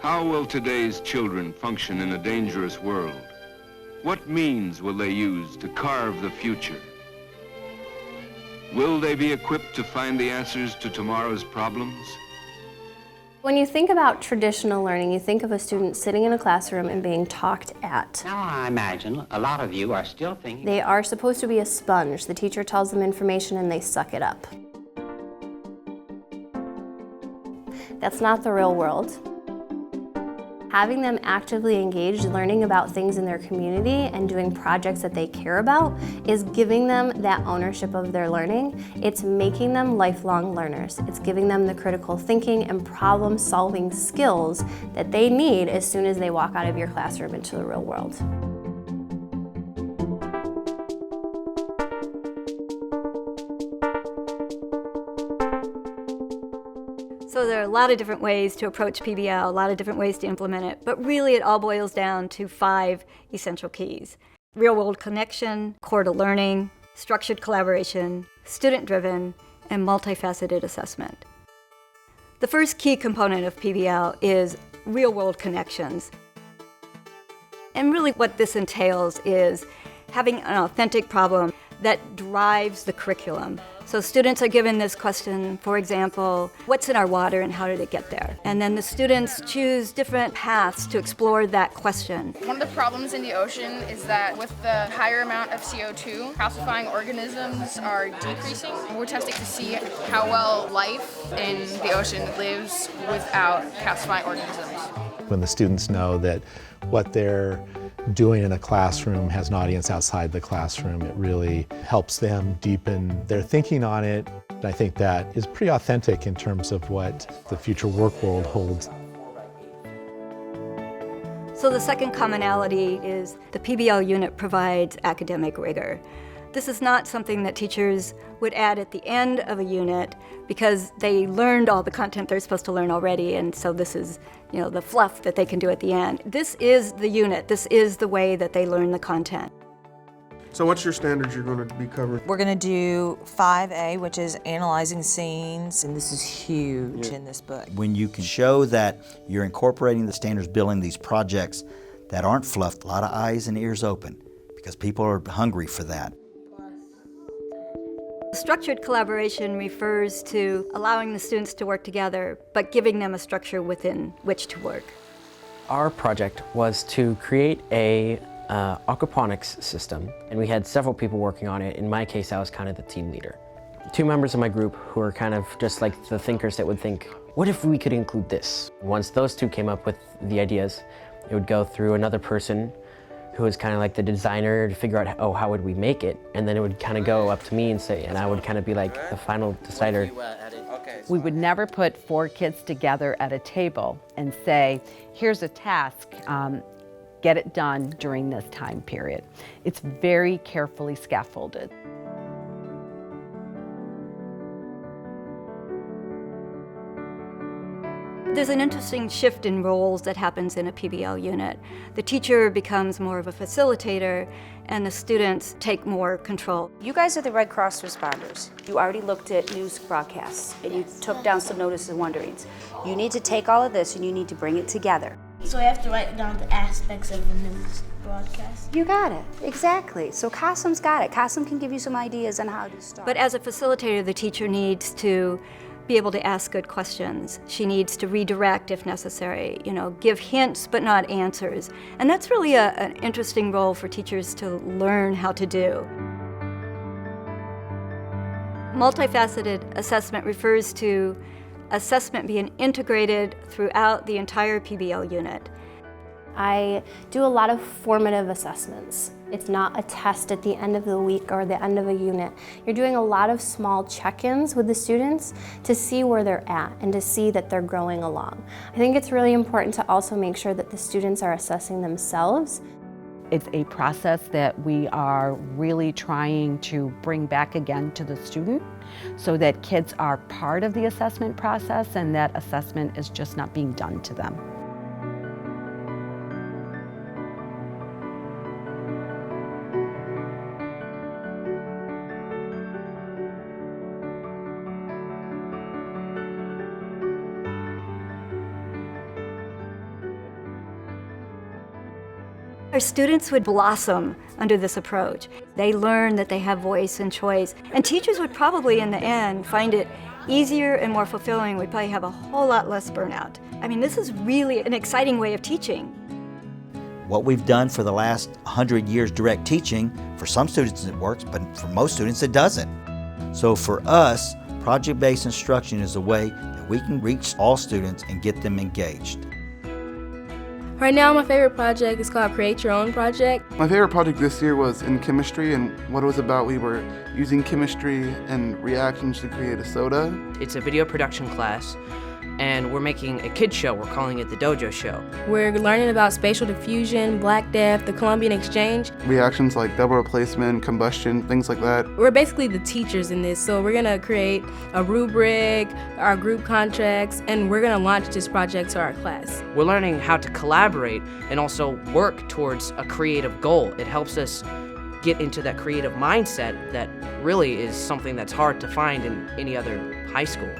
How will today's children function in a dangerous world? What means will they use to carve the future? Will they be equipped to find the answers to tomorrow's problems? When you think about traditional learning, you think of a student sitting in a classroom and being talked at. Now I imagine a lot of you are still thinking... They are supposed to be a sponge. The teacher tells them information and they suck it up. That's not the real world. Having them actively engaged, learning about things in their community and doing projects that they care about is giving them that ownership of their learning. It's making them lifelong learners. It's giving them the critical thinking and problem-solving skills that they need as soon as they walk out of your classroom into the real world. So there are a lot of different ways to approach PBL, a lot of different ways to implement it, but really it all boils down to 5 essential keys. Real-world connection, core to learning, structured collaboration, student-driven, and multifaceted assessment. The first key component of PBL is real-world connections. And really what this entails is having an authentic problem that drives the curriculum. So students are given this question, for example, what's in our water and how did it get there? And then the students choose different paths to explore that question. One of the problems in the ocean is that with the higher amount of CO2, calcifying organisms are decreasing. We're testing to see how well life in the ocean lives without calcifying organisms. When the students know that what they're doing in a classroom has an audience outside the classroom, it really helps them deepen their thinking on it. I think that is pretty authentic in terms of what the future work world holds. So the second commonality is the PBL unit provides academic rigor. This is not something that teachers would add at the end of a unit because they learned all the content they're supposed to learn already, and so this is, the fluff that they can do at the end. This is the unit. This is the way that they learn the content. So what's your standards you're going to be covering? We're going to do 5A, which is analyzing scenes, and this is huge in this book. When you can show that you're incorporating the standards, building these projects that aren't fluffed, a lot of eyes and ears open, because people are hungry for that. Structured collaboration refers to allowing the students to work together, but giving them a structure within which to work. Our project was to create a aquaponics system, and we had several people working on it. In my case, I was kind of the team leader. 2 members of my group who are kind of just like the thinkers that would think, what if we could include this? Once those 2 came up with the ideas, it would go through another person who was kind of like the designer to figure out, oh, how would we make it? And then it would kind of go up to me and say, and I would kind of be like the final decider. We would never put 4 kids together at a table and say, here's a task, get it done during this time period. It's very carefully scaffolded. There's an interesting shift in roles that happens in a PBL unit. The teacher becomes more of a facilitator, and the students take more control. You guys are the Red Cross responders. You already looked at news broadcasts, and you took down some notices and wonderings. You need to take all of this, and you need to bring it together. So I have to write down the aspects of the news broadcast? You got it, exactly. So Qasim's got it. Qasim can give you some ideas on how to start. But as a facilitator, the teacher needs to be able to ask good questions. She needs to redirect if necessary, give hints but not answers. And that's really an interesting role for teachers to learn how to do. Multifaceted assessment refers to assessment being integrated throughout the entire PBL unit. I do a lot of formative assessments. It's not a test at the end of the week or the end of a unit. You're doing a lot of small check-ins with the students to see where they're at and to see that they're growing along. I think it's really important to also make sure that the students are assessing themselves. It's a process that we are really trying to bring back again to the student so that kids are part of the assessment process and that assessment is just not being done to them. Our students would blossom under this approach. They learn that they have voice and choice, and teachers would probably, in the end, find it easier and more fulfilling. We'd probably have a whole lot less burnout. I mean, this is really an exciting way of teaching. What we've done for the last 100 years direct teaching, for some students it works, but for most students it doesn't. So for us, project-based instruction is a way that we can reach all students and get them engaged. Right now, my favorite project is called Create Your Own Project. My favorite project this year was in chemistry, and what it was about, we were using chemistry and reactions to create a soda. It's a video production class, and we're making a kids show. We're calling it the Dojo Show. We're learning about spatial diffusion, Black Death, the Columbian Exchange. Reactions like double replacement, combustion, things like that. We're basically the teachers in this, so we're gonna create a rubric, our group contracts, and we're gonna launch this project to our class. We're learning how to collaborate and also work towards a creative goal. It helps us get into that creative mindset that really is something that's hard to find in any other high school.